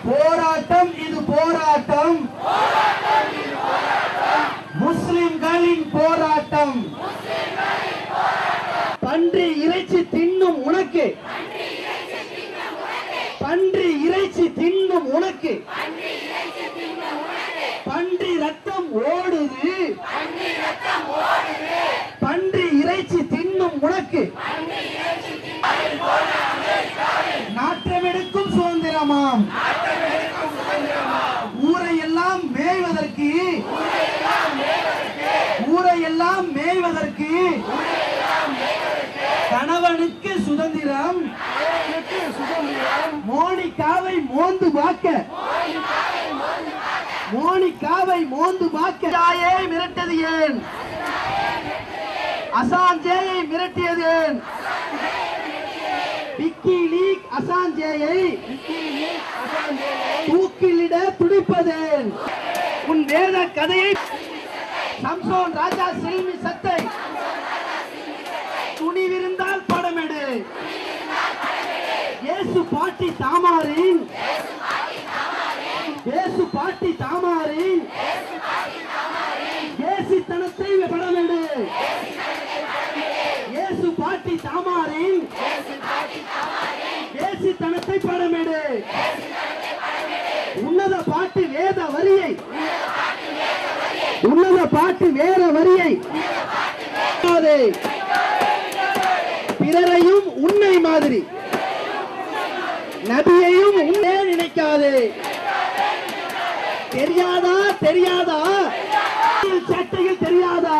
போராட்டம் இது போராட்டம், முஸ்லிம்களின் போராட்டம். பன்றி இறைச்சி தின்னும் உனக்கு, பன்றி இறைச்சி தின்னும் உனக்கு பன்றி ரத்தம் ஓடுது, பன்றி இறைச்சி தின்னும் உனக்கு நாற்றமெடுக்கும் சுதந்திரமாம். ஊரையெல்லாம் மேய்வதற்கு, ஊரையெல்லாம் மேய்வதற்கு கணவனுக்கு சுதந்திரம், மோனிகாவை மோந்து பார்க்க, மோனிகாவை மோந்து பார்க்க மிரட்டது ஏன், அசாஞ்சேயை மிரட்டியது ஏன், விக்கிலீக் அசாஞ்சேயை தூக்கிலிட துடிப்பதேன், உன் வேத கதையை சம்சோன் ராஜா செல்வி சத்தை துணிவிருந்தால் படமெடு. இயேசு பாட்டி தாமாரின், இயேசு பாட்டி தாமாரின் இயேசுத்தனத்தை படமெடு. இயேசு பாட்டி தாமாரின் இயேசுத்தனத்தை படமெடு. உன்னத பாட்டு வேத வரியை, உன்னத பாட்டு வேற வரியை பிறரையும் உன்னை மாதிரி, நபியையும் உன்னே நினைக்காதே. தெரியாதா தெரியாதா சட்டையில் தெரியாதா,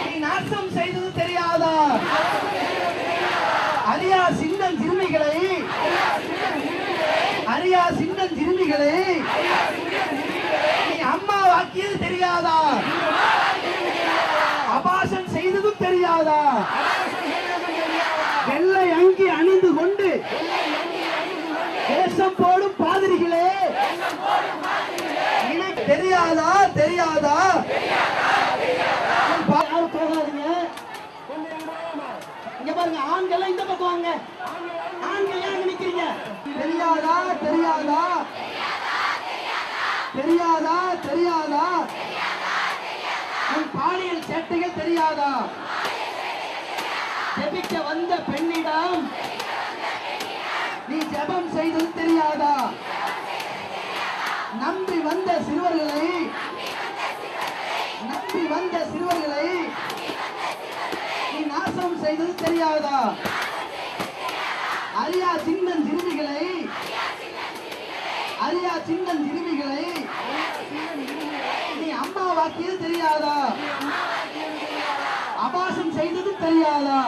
நீ நாசம் செய்தது தெரியாதா. அரியா சின்னன் சிறுமிகளை, அரியா சின்னன் சிறுமிகளை நீ அம்மா வாக்கியது தெரியாதா, அபாசன் செய்ததும் தெரியாதா. வெள்ளை அங்கி அணிந்து கொண்டு தேசம் போடும் பாதிரிகளே தெரியாதா தெரியாதா. போகாதீங்க, இங்க பாருங்க, ஆண்கள் இந்த பக்கம் வாங்க, ஆண்கள் ஏன் நிக்கிறீங்க. தெரியாதா தெரியாதா தெரியாதா தெரியாதா, உன் பாலியல் சேட்டைகள் தெரியாதா. ஜெபிக்க வந்த பெண்ணிடம் நீ ஜெபம் செய்தது தெரியாதா. நம்பி வந்த சிறுவர்களை, நம்பி வந்த சிறுவர்களை நீ நாசம் செய்தது தெரியாதா. அரியா சின்னன் சிறுமிகளை, அரியா சின்னன் சிறுமிகளை நீ அம்மா வாக்கியது தெரியாதா, அபாசம் செய்தது தெரியாதா.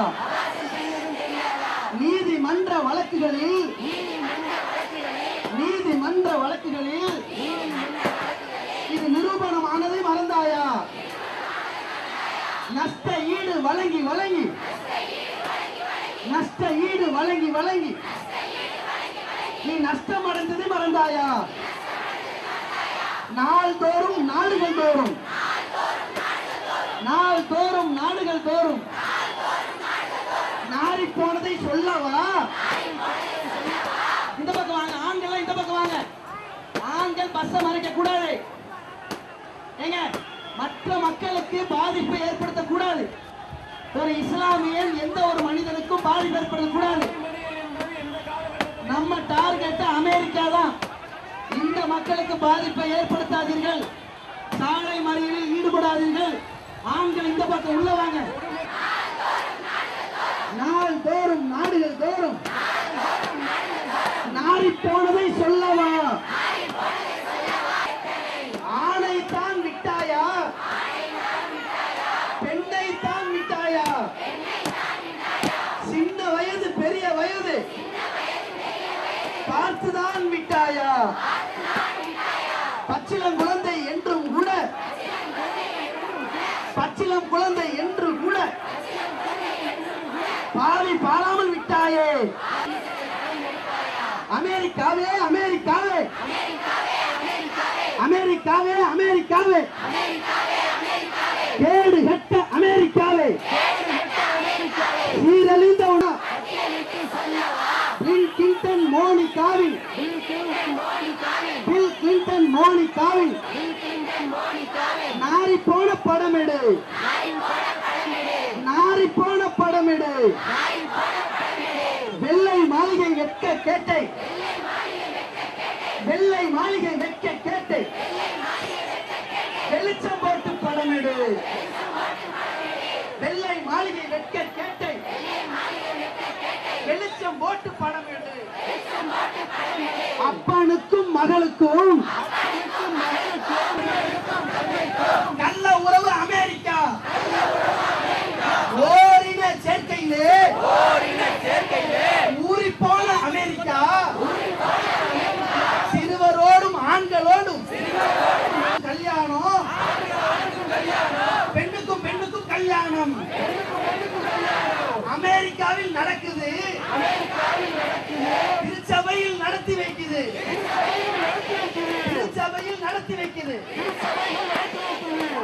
நீதிமன்ற வழக்குகளில், நீதிமன்ற வழக்குகளில் இது நிரூபணமானதை மறந்தாயா. நஷ்ட ஈடு வழங்கி வழங்கி, நஷ்ட ஈடு வழங்கி வழங்கி நீ நஷ்டம் அடைந்ததை மறந்தாயா. நாள்தோறும் நாடுகள் தோறும், நாள் தோறும் நாடுகள் தோறும் நாரி போனதை சொல்லவா. இந்த பக்கம் வாங்க, ஆண்கள் இந்த பக்கம் வாங்க. ஆண்கள் பஸ்ஸ மறைக்க கூடாது, ஏங்க மற்ற மக்களுக்கு பாதிப்பை ஏற்படுத்த கூடாது. ஒரு இஸ்லாமியன் எந்த ஒரு மனிதனுக்கும் பாதிப்பு ஏற்படுத்த கூடாது. நம்ம டார்கெட் அமெரிக்கா தான். இந்த மக்களுக்கு பாதிப்பை ஏற்படுத்தாதீர்கள், சாலை மறியலில் ஈடுபடாதீர்கள். ஆண்கள் இந்த பக்கம் உள்ள வாங்க. நாள் தோறும் நாடுகள் தோறும் நாரி போனதை சொல்லவா. ஆணை தான் விட்டாயா, பெண்ணை தான் விட்டாயா. சின்ன வயது பெரிய வயது பார்த்துதான் விட்டாயா. பச்சிளம் குழந்தை என்றும் கூட, பச்சிளம் குழந்தை என்று கூட பாவி பாராமல் விட்டாயே. அமெரிக்காவே அமெரிக்காவே அமெரிக்காவே அமெரிக்காவே கேடு கட்ட அமெரிக்காவே, சீர மோனிகாவின் நாரி போன படமெடு, நாரி போன படமெடு. வெள்ளை மாளிகை வெட்க கேட்டை, வெள்ளை மாளிகை வெட்க கேட்டை. வெளிச்சம் போட்டு படமெடு, வெள்ளை மாளிகை வெட்க கேட்டை. வெளிச்சம் போட்டு படமெடு. அப்பனுக்கும் மகளுக்கும் நல்ல உறவு அமெரிக்கா. ஓரின சேர்க்கையிலே ஊறி போன அமெரிக்கா. சிறுவரோடும் ஆண்களோடும் கல்யாணம், பெண்ணுக்கும் பெண்ணுக்கும் கல்யாணம் அமெரிக்காவில் நடக்குது. திருச்சபையில் நடத்தி வைக்குது, திருச்சபையில் நடத்தி வைக்குது.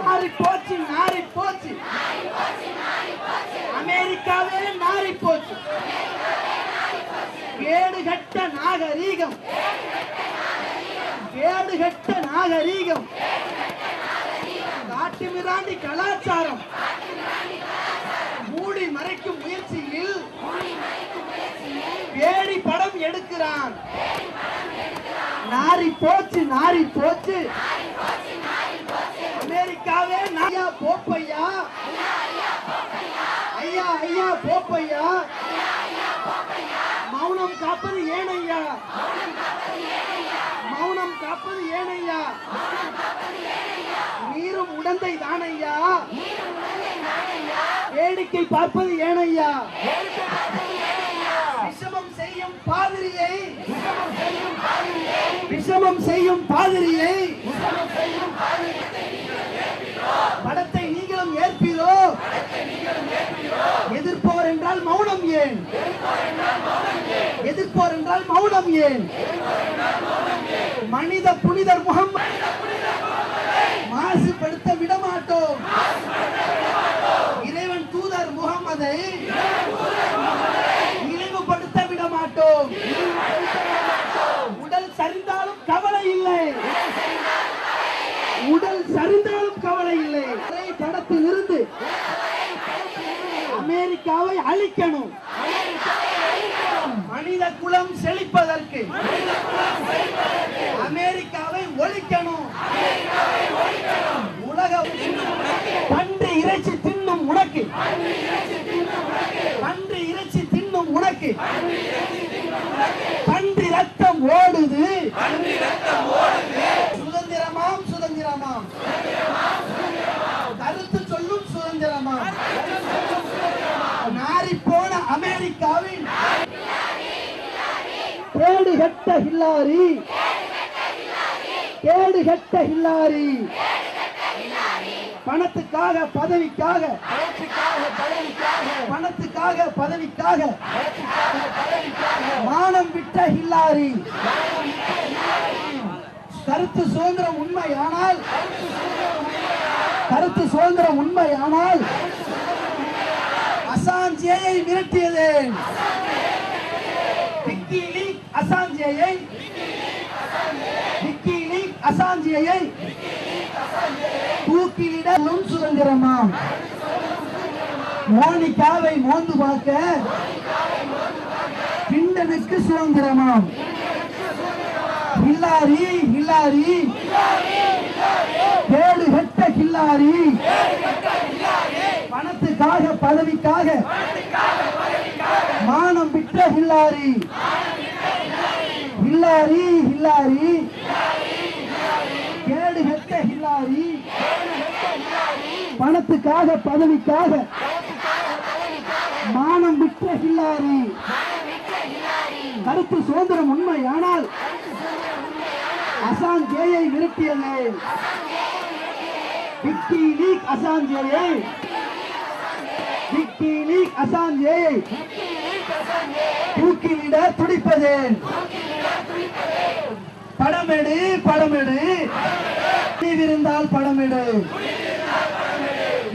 நாரி போச்சு, நாரி போச்சு, அமெரிக்காவே நாரி போச்சு. கேடுகட்ட நாகரீகம், கேடுகட்ட நாகரீகம். காட்டு மிராண்டி கலாச்சாரம் மூடி மறைக்கும் முயற்சியில் வேடி படம் எடுக்கிறான். நாரி போச்சு, நாரி போச்சு, அமெரிக்காவே. ஐயா போப்பையா, ஐயா ஐயா போப்பையா. மௌனம் காப்பது ஏனையா, மௌனம் காப்பது ஏனையா. நீரும் உடந்தை தானையா, வேடிக்கை பார்ப்பது ஏனையா. விஷமம் செய்யும் பாதிரியை, விஷமம் செய்யும் பாதிரியை. படத்தை நீங்களும் ஏற்பீரோ? எதிர்ப்போர் என்றால் மௌனம் ஏன்? எதிர்ப்போர் என்றால் மௌனம் ஏன்? மனித புனிதர் முகம்மது மாசுபடுத்த விடமாட்டோம். இறைவன் தூதர் முகம்மதை இழிவுபடுத்த விடமாட்டோம். உடல் சரிந்தாலும் கவலை இல்லை, உடல் சரிந்தாலும் கவலை இல்லை. படத்தில் இருந்து அமெரிக்காவை அழிக்கணும். மனித குலம் செழிப்பதற்கு அமெரிக்காவை ஒழிக்கணும். உலக பன்றி இறைச்சி தின்னும் உனக்கு, பன்றி இறைச்சி தின்னும் உனக்கு பன்றி ரத்தம் ஓடுது. சுதந்திரமாம், சுதந்திரமாம், கருத்து சொல்லும் சுதந்திரமாம். நாரி போன அமெரிக்காவின் கேடுகட்ட ஹில்லாரி, கேடுகட்ட ஹில்லாரி. பணத்துக்காக பதவிக்காக, பணத்துக்காக பதவிக்காக மானம் விட்ட ஹில்லாரி. கருத்து சுதந்திரம் உண்மையானால், கருத்து சுதந்திரம் உண்மையானால் அசாஞ்சேயை விரட்டியது. விக்கிலீக் அசாஞ்சேயை, விக்கிலீக் அசாஞ்சேயை தூக்கிலிடலும் சுதந்திரமாம். மோனிகாவை மோந்து பார்க்க பிண்டனுக்கு சுதந்திரமாம். ஹில்லாரி, ஹில்லாரி, கேடுகட்ட ஹில்லாரி. பணத்துக்காக பதவிக்காக மானம் விட்ட ஹில்லாரி. ஹில்லாரி, ஹில்லாரி, கேடுகட்ட ஹில்லாரி. பணத்துக்காக பதவிக்காக மானம் விட்ட ஹில்லாரி. கருத்து சுதந்திரம் உண்மையானால் அசாஞ்சேயை விரட்டியது. விக்கிலீக் அசாஞ்சேயை, விக்கிலீக் அசாஞ்சேயை தூக்கிலிட துடிப்பது. படமெடு, படமெடு, இருந்தால் படமெடு.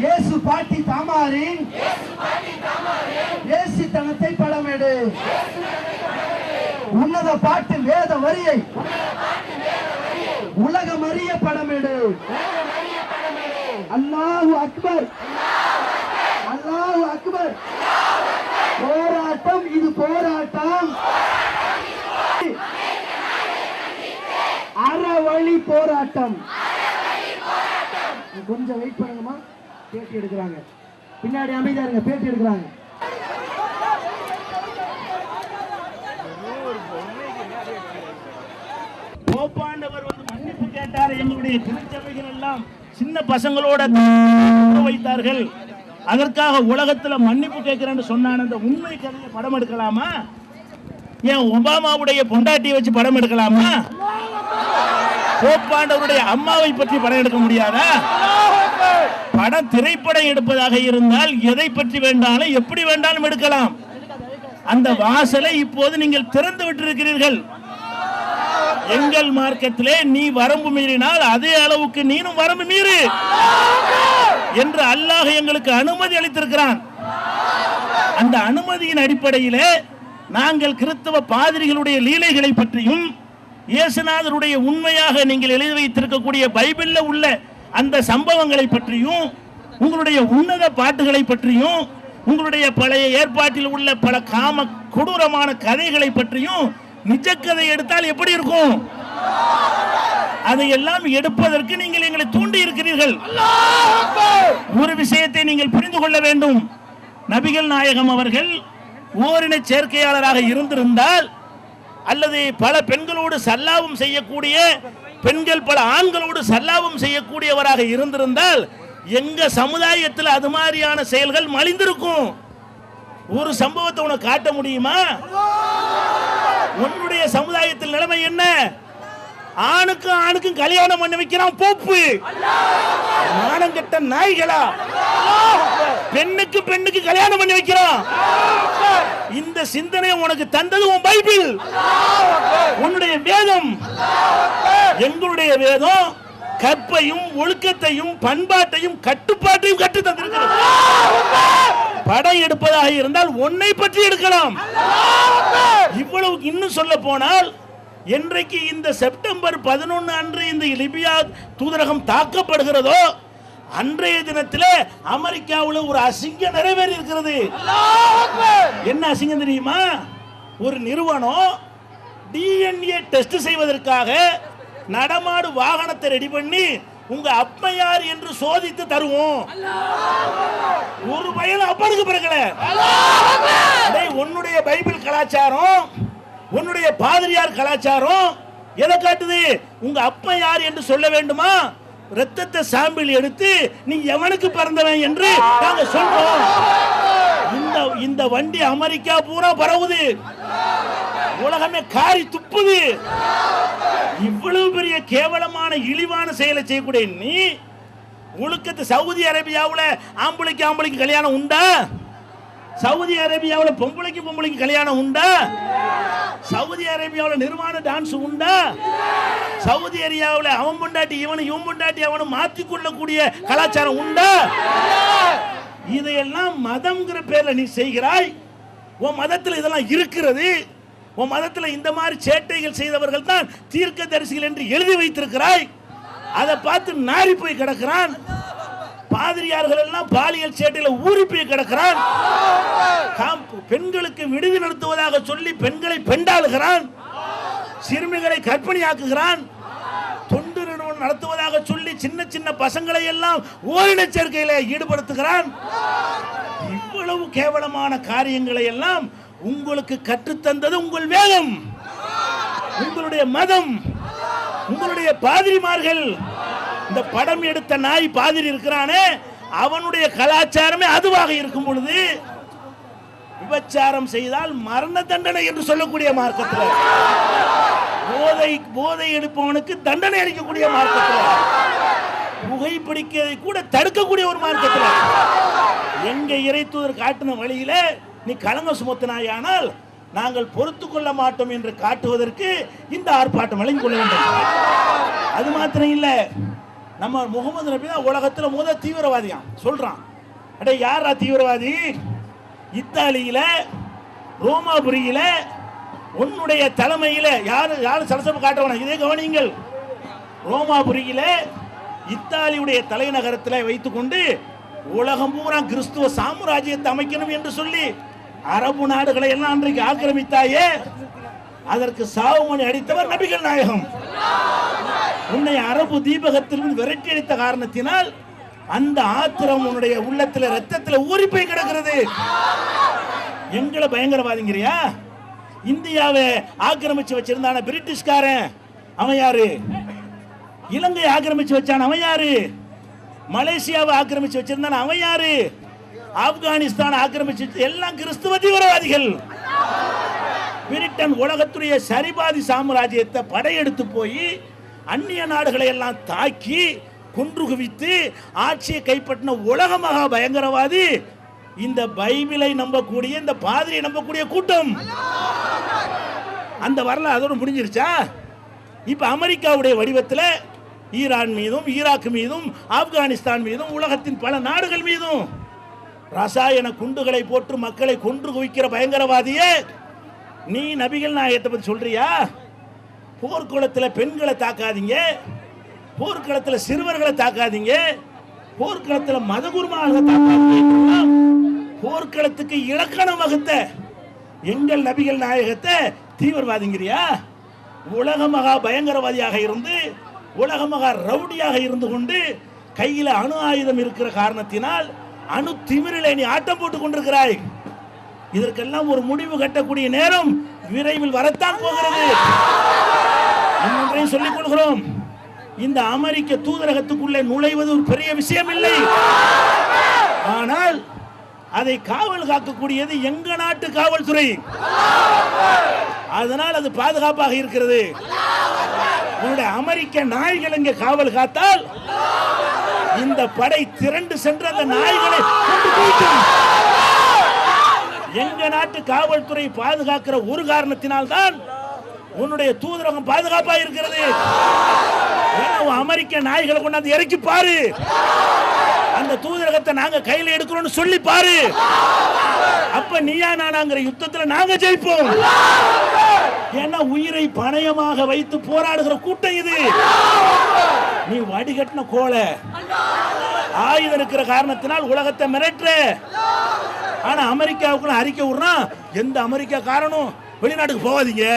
இயேசு பாட்டி தாமாரின் ஏசித்தனத்தை படமெடு. உன்னத பாட்டு வேத வரியை உலகம் அறிய படமெடு. அல்லாஹு அக்பர், அல்லாஹு அக்பர். போராட்டம், இது போராட்டம், அறவழி போராட்டம். கொஞ்சம் வெயிட் பண்ணுங்கம்மா, பேட்டி எடுக்கிறாங்க. பின்னாடி அமைதியா இருங்க, பேட்டி எடுக்கிறாங்க. போப்பாண்டவர் மன்னிப்பு கேட்டார். எங்களுடைய திருச்சபைகள் எல்லாம் சின்ன பசங்களோட வைத்தார்கள். அதற்காக உலகத்துல மன்னிப்பு கேட்கிறேன்னு சொன்னான். அந்த உண்மை கதையை படம் எடுக்கலாமா? ஏன் ஒபாமாவுடைய பொண்டாட்டியை வச்சு படம் எடுக்கலாமா? போப்பாண்டவருடைய அம்மாவை பற்றி படம் எடுக்க முடியாதா? படம் திரைப்படம் எடுப்பதாக இருந்தால் எதை பற்றி வேண்டாலும் எப்படி வேண்டாலும் எடுக்கலாம். அந்த வாசலை இப்போது நீங்கள் திறந்து விட்டிருக்கிறீர்கள். எங்கள் மார்க்கத்திலே நீ வரம்பு மீறினால் அதே அளவுக்கு நீனும் வரம்பு மீறு என்று அல்லாஹ் எங்களுக்கு அனுமதி அளித்திருக்கிறான். அந்த அனுமதியின் அடிப்படையிலே நாங்கள் கிறிஸ்தவ பாதிரிகளுடைய லீலைகளை பற்றியும் இயேசுநாதருடைய உண்மையாக நீங்கள் எழுதி வைத்திருக்கக்கூடிய பைபிள்ல உள்ள அந்த சம்பவங்களை பற்றியும் உங்களுடைய உன்னத பாட்டுகளை பற்றியும் உங்களுடைய பழைய ஏற்பாட்டில் உள்ள பல காம கொடூரமான கதைகளை பற்றியும் நிஜ கதை எடுத்தால் எப்படி இருக்கும்? அதையெல்லாம் எடுப்பதற்கு நீங்கள் எங்களை தூண்டி இருக்கிறீர்கள். ஒரு விஷயத்தை நீங்கள் புரிந்து கொள்ள வேண்டும். நபிகள் நாயகம் அவர்கள் ஓரின சேர்க்கையாளராக இருந்திருந்தால் அல்லது பல பெண்களோடு சல்லாவும் செய்யக்கூடிய பெண்கள் பல ஆண்களோடு சல்லாவும் செய்யக்கூடியவராக இருந்திருந்தால் எங்க சமுதாயத்தில் அது மாதிரியான செயல்கள் மலிந்திருக்கும். ஒரு சம்பவத்தை உனக்கு காட்ட முடியுமா? உன்னுடைய சமுதாயத்தில் நிலைமை என்ன? ஆணுக்கும் ஆணுக்கும் கல்யாணம் பண்ணி வைக்கிறான் போப்பு. மானம் கெட்ட நாய்களா! பெண்ணுக்கு பெண்ணுக்கு கல்யாணம் பண்ணி வைக்கிறான். இந்த சிந்தனை உனக்கு தந்தது உன் பைபிள், உன்னுடைய வேதம். எங்களுடைய வேதம் கற்பையும் ஒழுக்கத்தையும் பண்பாட்டையும் கட்டுப்பாட்டையும் கற்று தந்திருக்கிறது. படம் எடுப்பதாக இருந்தால் ஒன்னை பற்றி எடுக்கலாம். இவ்வளவு இன்னும் சொல்ல போனால் என்றைக்கு இந்த செப்டம்பர் 11 அன்று இந்த லிபியா தூதரகம் தாக்கப்படுகிறதோ அன்றைய தினத்தில் அமெரிக்காவில் ஒரு அசிங்கம் நிறைவேறி இருக்கிறது. என்ன அசிங்கம் தெரியுமா? ஒரு நிறுவனம் டிஎன்ஏ டெஸ்ட் செய்வதற்காக நடமாடு வாகனத்தை ரெடி பண்ணி உங்க அப்பா யார் என்று சோதித்து தருவோம். ஒரு பையன் அப்பனுக்கு பிறக்கல. உன்னுடைய பைபிள் கலாச்சாரம், உன்னுடைய பாதிரியார் கலாச்சாரம் எதை காட்டுது? உங்க அப்பா யார் என்று சொல்ல வேண்டுமா? ரத்தத்தை சாம்பிள் எடுத்து நீ எவனுக்கு பிறந்தவன் என்று நாங்க சொல்றோம். இந்த வண்டி அமெரிக்கா பூரா பரவுது, உலகமே காரி துப்புது. இவ்வளவு பெரிய கேவலமான இழிவான செயலை செய்யக்கூடிய நீ ஒழுக்கத்து சவுதி அரேபியாவில் ஆம்பளைக்கு ஆம்பளைக்கு கல்யாணம் உண்டா? சவுதி அரேபியாவில் பொம்பளைக்கு பொம்பளைக்கு கல்யாணம் உண்டா? சவுதி அரேபியாவில் நிர்வாண டான்ஸ் உண்டா? சவுதி அரேபியாவில் அவன் பொண்டாட்டி இவன் பொண்டாட்டி அவனும் மாற்றிக்கொள்ளக்கூடிய கலாச்சாரம் உண்டா? இதையெல்லாம் மதம்ங்கிற பேர்ல நீ செய்கிறாய். உன் மதத்தில் இதெல்லாம் இருக்கிறது. உன் மதத்தில் இந்த மாதிரி சேட்டைகள் செய்தவர்கள் தான் தீர்க்க தரிசிகள் என்று எழுதி வைத்திருக்கிறாய். அதை பார்த்து நாரி போய் கிடக்கிறான். பாதிரியார்கள் எல்லாம் பாலியல் சேட்டையில ஊறி போய் கிடக்கிறான். பெண்களுக்கு விடுதி நடத்துவதாக சொல்லி பெண்களை பெண்டாளுகிறான், சிறுமிகளை கற்பனையாக்குகிறான். தொண்டு நிறுவனம் நடத்துவதாக சொல்லி சின்ன சின்ன பசங்களை எல்லாம் ஓரின சேர்க்கையில ஈடுபடுத்துகிறான். இவ்வளவு கேவலமான காரியங்களை எல்லாம் உங்களுக்கு கற்றுத்தந்தது உங்கள் வேதம், உங்களுடைய மதம், உங்களுடைய பாதிரிமார்கள். இந்த படம் எடுத்த நாய் பாதிரி இருக்கிறானே அவனுடைய கலாச்சாரமே அதுவாக இருக்கும் பொழுது விபச்சாரம் செய்தால் மரண தண்டனை என்று சொல்லக்கூடிய மார்க்கத்தில், போதை எடுப்பவனுக்கு தண்டனை அளிக்கக்கூடிய மார்க்கத்தில், புகைப்பிடிக்கதை கூட தடுக்கக்கூடிய ஒரு மார்க்கத்தில், எங்க இறை தூதர் காட்டின வழியில நீ களங்க சுமத்தினாயானால் நாங்கள் பொறுத்து கொள்ள மாட்டோம் என்று காட்டுவதற்கு இந்த ஆர்ப்பாட்டம் வழங்கி கொள்ள வேண்டும். அது மாத்திரம் இல்ல, நம்ம முகமது நபி தான் உலகத்தில் முதல் தீவிரவாதியா சொல்றான். அடே யாரா தீவிரவாதி? இத்தாலியில ரோமாபுரியில உன்னுடைய தலைமையில யாரு சலசப்பு காட்டவன. இதே கவனிங்கள். ரோமாபுரியில இத்தாலியுடைய தலைநகரத்தில் வைத்துக்கொண்டு உலகம் பூரா கிறிஸ்துவ சாம்ராஜ்யத்தை அமைக்கணும் என்று சொல்லி அரபு நாடுகளை எல்லாம் அன்றைக்கு ஆக்கிரமித்தாயே, அதற்கு சாவுமணி அடித்தவர் நபிகள் நாயகம். உன்னை அரபு தீபகத்திலிருந்து விரட்டி அடித்த காரணத்தினால் அந்த ஆத்திரம் உன்னுடைய உள்ளத்தில் ரத்தத்தில் ஊறி போய் கிடக்கிறது. எங்களை பயங்கரவாதிங்கிறியா? இந்தியாவை ஆக்கிரமிச்சு வச்சிருந்தான பிரிட்டிஷ்காரன், அவன் யாரு? இலங்கையை ஆக்கிரமிச்சு வச்சான், அவன் யாரு? மலேசியாவை ஆக்கிரமிச்சு வச்சிருந்தான், அவன் யாரு? ஆப்கானிஸ்தான் ஆக்கிரமிச்சு, எல்லாம் கிறிஸ்துவ தீவிரவாதிகள். பிரிட்டன் உலகத்துடைய சரிபாதி சாம்ராஜ்யத்தை படையெடுத்து போய் அந்நிய நாடுகளை எல்லாம் தாக்கி குன்று குவித்து ஆட்சியை கைப்பற்றின உலக மகா பயங்கரவாதி இந்த பைபிளை நம்பக்கூடிய, இந்த பாதிரியை நம்பக்கூடிய கூட்டம். அந்த வரலாறு அதோடு முடிஞ்சிருச்சா? இப்ப அமெரிக்காவுடைய வடிவத்தில் ஈரான் மீதும் ஈராக் மீதும் ஆப்கானிஸ்தான் மீதும் உலகத்தின் பல நாடுகள் மீதும் ரசாயன குண்டுகளை போட்டு மக்களை கொன்று குவிக்கிற பயங்கரவாதியே நீ நபிகள் நாயகத்தை பத்தி சொல்றியா? போர்க்குளத்தில் பெண்களை தாக்காதீங்க, போர்க்களத்தில் சிறுவர்களை தாக்காதீங்க, போர்க்களத்தில் மதகுருமார்களை தாக்காதீங்க. போர்க்களத்துக்கு இலக்கணம் வகுத்த எங்கள் நபிகள் நாயகத்தை தீவிரவாதிங்கிறியா? உலக மகா பயங்கரவாதியாக இருந்து உலக மகா ரவுடியாக இருந்து கொண்டு கையில் அணு ஆயுதம் இருக்கிற காரணத்தினால் அணு திமிரிலே நீ ஆட்டம் போட்டுக் கொண்டிருக்கிறாய். இதற்கெல்லாம் ஒரு முடிவு கட்டக்கூடிய நேரம் விரைவில் வரத்தான் போகிறது. இன்னொன்றையும் சொல்லிக் கொள்கிறோம், இந்த அமெரிக்க தூதரகத்துக்குள்ளே நுழைவது ஒரு பெரிய விஷயம் இல்லை. ஆனால் அதை காவல் காக்கக்கூடியது எங்க நாட்டு காவல்துறை. அதனால் அது பாதுகாப்பாக இருக்கிறது. உங்களுடைய அமெரிக்க நாய்கள் இங்கே காவல் காத்தால் இந்த படை திரண்டு சென்று அந்த நாய்களை கொண்டு போய்க்கும். எங்க நாட்டு காவல்துறை பாதுகாக்கிற ஒரு காரணத்தினால்தான் உன்னுடைய தூதரகம் பாதுகாப்பாக இருக்கிறது. அமெரிக்க நாய்களை கொண்டாந்து இறக்கி பாரு, அந்த தூதரகத்தை நாங்க கையில் எடுக்கிறோம் சொல்லி பாரு. அப்ப நீயா நானாங்கிற யுத்தத்தில் நாங்க ஜெயிப்போம். ஏன்னா உயிரை பணயமாக வைத்து போராடுகிற கூட்டம் இது. நீ வடிகட்டின கோலை ஆயுதம் இருக்கிற காரணத்தினால் உலகத்தை மிரட்டுற. ஆனா அமெரிக்காவுக்குள்ள அறிக்கை விடுறான், எந்த அமெரிக்கா காரணம் வெளிநாட்டுக்கு போகாதீங்க.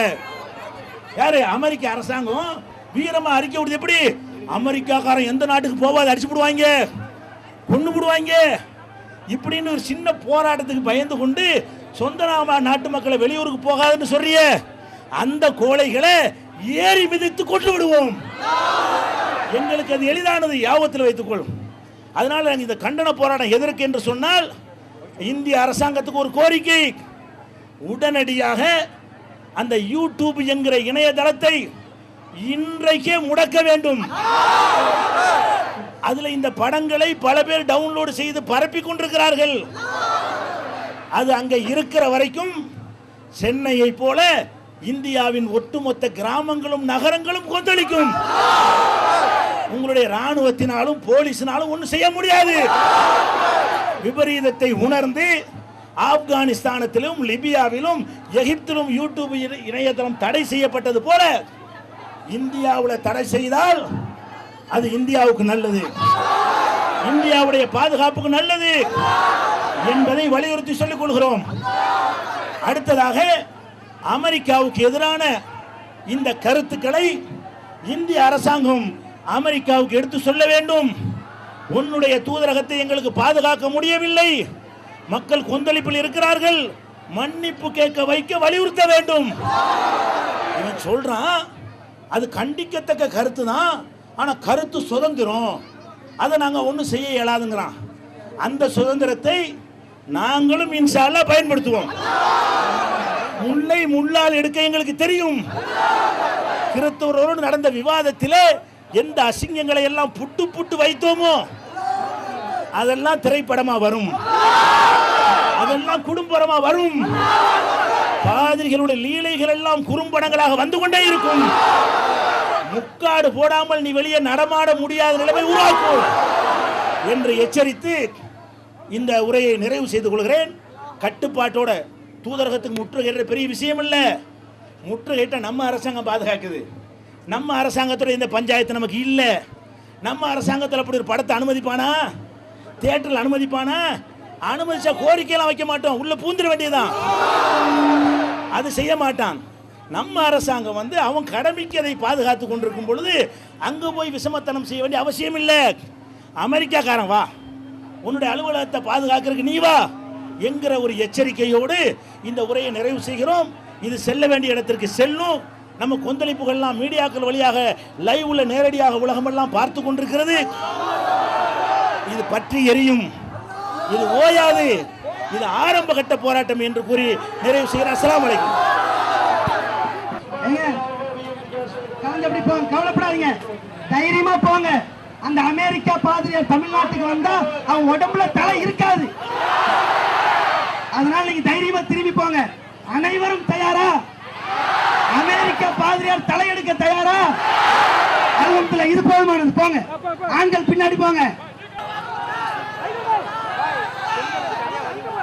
யாரு? அமெரிக்க அரசாங்கம் வீரமா அறிக்கை விடுது. எப்படி? அமெரிக்காக்காரன் எந்த நாட்டுக்கு போவாது, அடிச்சு விடுவாங்க, கொண்டு விடுவாங்க. இப்படின்னு ஒரு சின்ன போராட்டத்துக்கு பயந்து கொண்டு சொந்த நாட்டு மக்களை வெளியூருக்கு போகாதுன்னு சொல்றிய, அந்த கோழைகளை ஏறி மிதித்து கொண்டு விடுவோம். எங்களுக்கு அது எளிதானது, யாபத்தில் வைத்துக்கொள்ளும். அதனால நாங்கள் இந்த கண்டன போராட்டம் எதற்கு என்று சொன்னால், இந்திய அரசாங்கத்துக்கு ஒரு கோரிக்கை, உடனடியாக அந்த யூடியூப் என்கிற இணையதளத்தை இன்றைக்கே முடக்க வேண்டும். அதுல இந்த படங்களை பல பேர் டவுன்லோடு செய்து பரப்பி கொண்டிருக்கிறார்கள். அது அங்க இருக்கிற வரைக்கும் சென்னையை போல இந்தியாவின் ஒட்டுமொத்த கிராமங்களும் நகரங்களும் கொந்தளிக்கும். உங்களுடைய ராணுவத்தினாலும் போலீசினாலும் ஒன்றும் செய்ய முடியாது. விபரீதத்தை உணர்ந்து ஆப்கானிஸ்தானத்திலும் லிபியாவிலும் எகிப்திலும் யூடியூப் இணையதளம் தடை செய்யப்பட்டது போல இந்தியாவில் தடை செய்தால் அது இந்தியாவுக்கு நல்லது, இந்தியாவுடைய பாதுகாப்புக்கு நல்லது என்பதை வலியுறுத்தி சொல்லிக் கொள்கிறோம். அடுத்ததாக அமெரிக்காவுக்கு எதிரான இந்த கருத்துக்களை இந்திய அரசாங்கம் அமெரிக்காவுக்கு எடுத்து சொல்ல வேண்டும். உன்னுடைய தூதரகத்தை எங்களுக்கு பாதுகாக்க முடியவில்லை, மக்கள் கொந்தளிப்பில் இருக்கிறார்கள், மன்னிப்பு கேட்க வைக்க வலியுறுத்த வேண்டும். இவன் சொல்றான் அது கண்டிக்கத்தக்க கருத்து தான், ஆனா கருத்து சுதந்திரம், அதை நாங்க ஒன்றும் செய்ய இயலாதுங்கிறான். அந்த சுதந்திரத்தை நாங்களும் இன்ஷா அல்லாஹ் பயன்படுத்துவோம். முல்லை முள்ளால் எடுக்க எங்களுக்கு தெரியும். கிறிஸ்தவரோடு நடந்த விவாதத்திலே எந்த அசிங்கங்களை எல்லாம் புட்டு புட்டு வைத்தோமோ அதெல்லாம் திரைப்படமா வரும், அதெல்லாம் குடும்பமா வரும். பாதிரிகளுடைய லீலைகள் எல்லாம் குறும்படங்களாக வந்து கொண்டே இருக்கும். முக்காடு போடாமல் நீ வெளியே நடமாட முடியாத நிலைமை உருவாக்கும் என்று எச்சரித்து இந்த உரையை நிறைவு செய்து கொள்கிறேன். கட்டுப்பாட்டோட தூதரகத்துக்கு முற்றுகையிட்ட பெரிய விஷயம் இல்ல, முற்றுகையிட்ட நம்ம அரசாங்கம் பாதுகாக்குது. நம்ம அரசாங்கத்தோட இந்த பஞ்சாயத்து நமக்கு இல்லை. நம்ம அரசாங்கத்தில் அப்படி ஒரு படத்தை அனுமதிப்பானா? தியேட்டரில் அனுமதிப்பானா? அனுமதிச்சா கோரிக்கையெல்லாம் வைக்க மாட்டோம், உள்ள பூந்துட வேண்டியதான். அது செய்ய மாட்டான். நம்ம அரசாங்கம் அவன் கடமைக்கு அதை பாதுகாத்து கொண்டிருக்கும் பொழுது அங்கே போய் விஷமத்தனம் செய்ய வேண்டிய அவசியம் இல்லை. அமெரிக்காக்காரன் வா, உன்னுடைய அலுவலகத்தை பாதுகாக்கிறதுக்கு நீ வா என்கிற ஒரு எச்சரிக்கையோடு இந்த உரையை நிறைவு செய்கிறோம். இது செல்ல வேண்டிய இடத்திற்கு செல்லும். நம்ம கொந்தளிப்புகள்லாம் மீடியாக்கள் வழியாக லைவ்ல நேரடியாக உலகமெல்லாம் பார்த்து கொண்டிருக்கிறது. இது பற்றி எரியும், இது ஓயாது, இது ஆரம்ப கட்ட போராட்டம் என்று கூறி நிறைவு செய்கிறேன். அஸ்ஸலாமு அலைக்கும். கவலைப்படாதீங்க, தைரியமா போங்க. அந்த அமெரிக்கா பாதிரியார் தமிழ்நாட்டுக்கு வந்தா அவன் உடம்புல தலை இருக்காது. அதனால நீங்க தைரியமா திரும்பி போங்க. அனைவரும் தயாரா? அமெரிக்கா பாதிரியார் தலையெடுக்க தயாரா? அல்ஹம்துலில்லாஹ், இது போதுமானது. போங்க, ஆண்கள் பின்னாடி போங்க.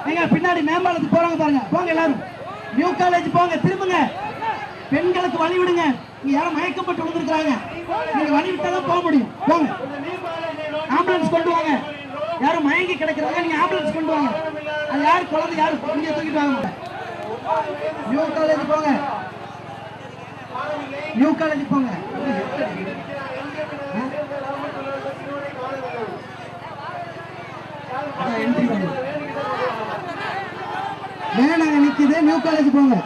நீங்க பின்னாடி மேம்பாலத்துக்கு போறாங்க பாருங்க, போங்க எல்லாரும். நியூ காலேஜ் போங்க, திரும்புங்க. பெண்களுக்கு வழி விடுங்க. நீங்க யாரும் மயக்கப்பட்டு விழுந்துருக்காங்க, நீங்க வழி விட்டாதான் போக முடியும். போங்க, ஆம்புலன்ஸ் கொண்டு வாங்க. யாரும் மயங்கி கிடக்குறாங்க, நீங்க ஆம்புலன்ஸ் கொண்டு வாங்க. அது யாரு குழந்தை, யாரு இங்க தூக்கிட்டு வாங்க. நியூ காலேஜ் போங்க, நியூ காலேஜ் போங்க. வேணாங்க நிக்குது. நியூ காலேஜ் போங்க,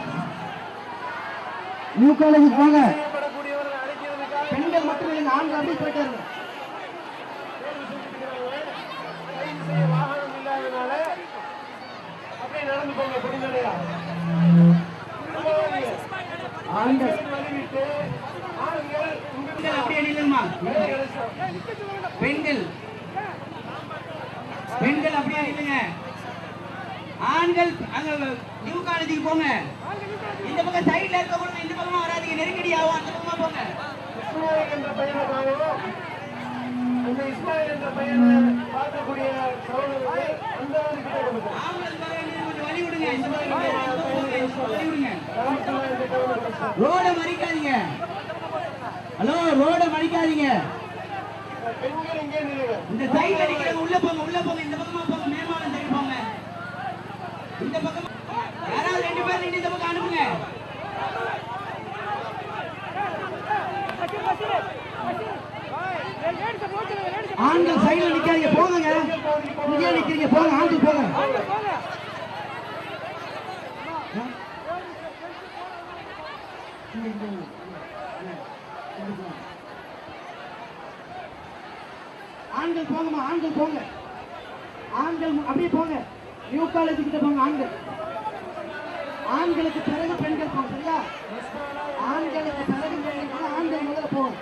நியூ காலேஜ் போங்க. பெண்கள் மட்டும் இல்லைங்க, ஆண்கள் அப்படியே போயிட்டாரு. பெண்கள் பெண்கள் அப்படியே இல்லைங்க. ஆண்கள் அங்க நியூ காலேஜுக்கு போங்க. இந்த பக்கம் சைடுல இருக்க கூட இந்த பக்கமா வராதீங்க, நெருக்கடி ஆகும். அந்த பக்கமா போங்க. வழி விடுங்க, ரோட மறிக்காதீங்க. ஹலோ, ரோட மறிக்காதீங்க. இந்த சைடுல நிக்கிறவங்க உள்ள போங்க, உள்ள போங்க. இந்த பக்கமா போங்க, மேம்பாலம் சைடு போங்க. இந்த பக்கம் யாராவது 2 பேர் நின்று இந்த பக்கம் அனுப்புங்க. ஆண்கள் சைடுல நிக்காதீங்க, போங்க. இங்கே நிக்கிறீங்க, போங்க. ஆண்கள் போங்க. ஆண்கள் போங்கம்மா, ஆண்கள் போங்க. ஆண்கள் அப்படியே போங்க. நியூ காலேஜ் கிட்ட போங்க. ஆண்கள், ஆண்களுக்கு பிறகு பெண்கள் போங்க. சரியா? ஆண்களுக்கு பிறகு பெண்கள், ஆண்கள் முதல்ல போங்க.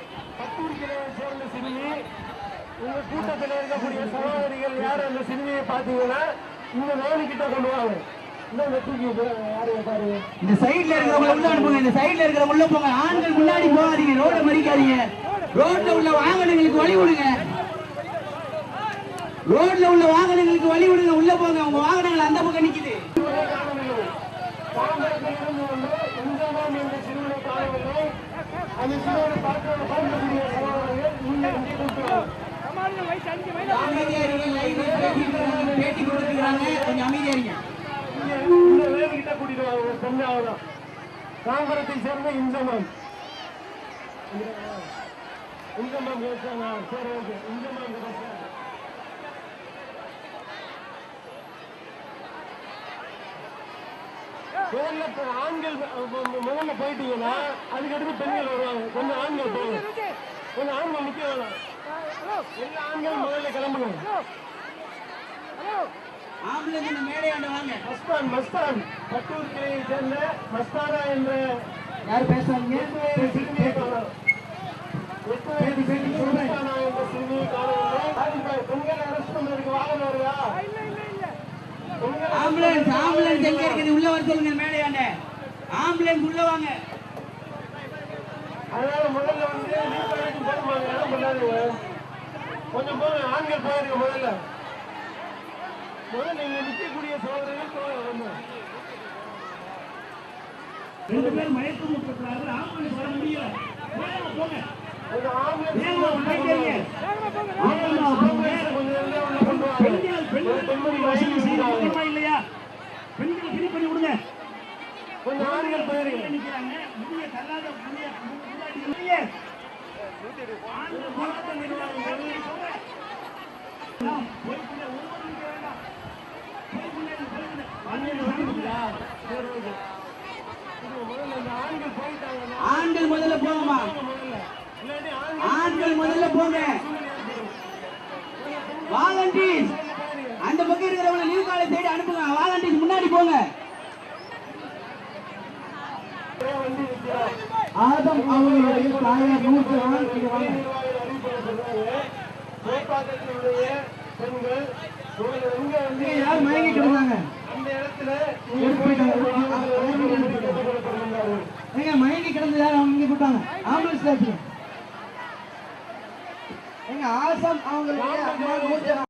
உங்க கூட்டத்தில் இருக்கக்கூடிய சகோதரிகள் யாரும் அந்த சிறுமியை பார்த்தீங்கன்னா இந்த வேலி கிட்ட கொண்டு வாங்க. இந்த சைடுல இருக்கிறவங்க உள்ள அனுப்புங்க. இந்த சைடுல இருக்கிறவங்க உள்ள போங்க. ஆண்கள் முன்னாடி போகாதீங்க, ரோட மறிக்காதீங்க. ரோட்ல உள்ள வாகனங்களுக்கு வழி விடுங்க. ரோட்ல உள்ள வாகனங்களுக்கு வழி விடுங்க, உள்ள போங்க. உங்க வாகனங்கள் அந்த பக்கம் நிக்குது. பேட்டி கொடுக்கிறாங்க, கொஞ்சம் அமைதியா இருங்க. தாம்பரத்தை சேர்ந்த இன்ஜமான் ஆண்கள் முதல்ல போயிட்டீங்கன்னா அதுக்கடுத்து பெண்கள் வருவாங்க. கொஞ்சம் ஆண்கள் போங்க, கொஞ்சம் ஆண்கள் நிக்க வேணாம். எல்லா ஆண்கள் முதல்ல கிளம்புங்க. ஆம்புலன்ஸ் மேடையாண்ட வாங்க. மஸ்தான் பட்டூர் கிளையை சேர்ந்த மஸ்தானா என்ற யார் பேசுறாங்க? ஆம்புலன்ஸ் ஆம்புலன்ஸ் எங்க இருக்குது? உள்ள வர சொல்லுங்க மேடையாண்ட. ஆம்புலன்ஸ் உள்ள வாங்க. அதனால முதல்ல கொஞ்சம் போங்க, ஆண்கள் போயிருங்க. முதல்ல நீங்க நிற்கக்கூடிய சோதனைகள் 2 பேர் மயக்கம் விட்டுறாரு, ஆம்புலன்ஸ் வர முடியல. வேகமா போங்க, கொஞ்சம் ஆம்புலன்ஸ் வேகமா போயிட்டே இருங்க. வேகமா போங்க. பெண்கள் வசதி செய்து கொடுக்கணுமா இல்லையா? பெண்கள் ஃப்ரீ பண்ணி விடுங்க. கொஞ்சம் ஆண்கள் போயிருங்க. நிக்கிறாங்க, முடிய தள்ளாத முடிய முன்னாடி இல்லையே. ஆண்கள் போராட்ட நிர்வாகிகள் போய்க்குள்ள ஒவ்வொரு நிக்க வேண்டாம். போய்க்குள்ள ஆண்கள் போயிட்டாங்க. ஆண்கள் முதல்ல போங்கம்மா, ஆண்கள் முதல்ல போங்க. வாலண்டியர்ஸ் அந்த பக்கம் இருக்கிறவங்க நியூ காலேஜ் சைடு அனுப்புங்க. வாலண்டியர்ஸ் முன்னாடி போங்க. ஆதம் அவர்களுடைய தாயார் நூற்றான் இங்க வாங்க. கோப்பாக்கத்தினுடைய பெண்கள் இங்க வந்து யார் மயங்கிட்டு இருந்தாங்க? அந்த இடத்துல ஏங்க மயங்கி கிடந்து யார் அவங்க இங்க கூட்டாங்க? ஆம்புலன்ஸ் ஏங்க ஆசம் அவங்களுடைய அம்மா நூற்றான்